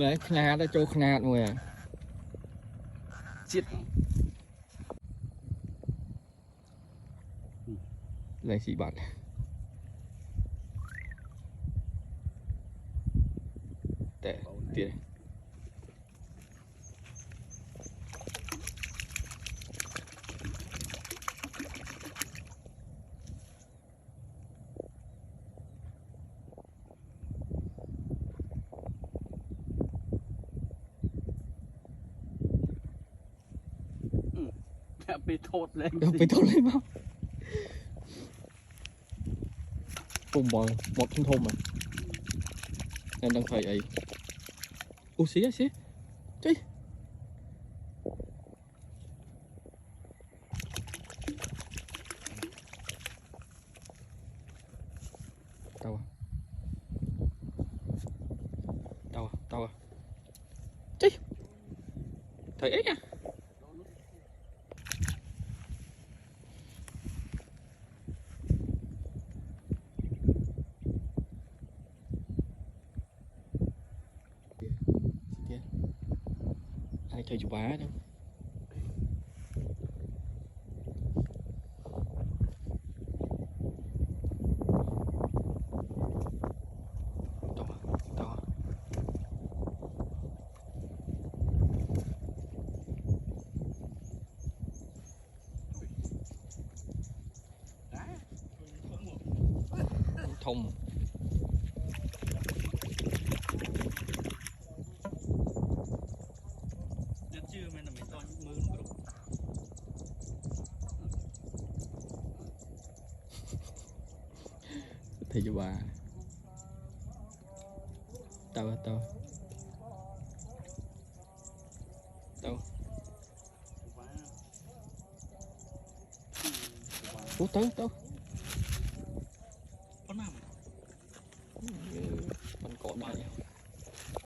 đấy khna đã cho khna rồi à chết lại xì bạt tệ tiền bị thốt lên bao cùng một trong thôn mà em đang phải ấy ô xí chơi tao à chơi thầy ấy à ai chơi chụp bá đâu thông thầy cho bà tao ủa tới con cỏ đại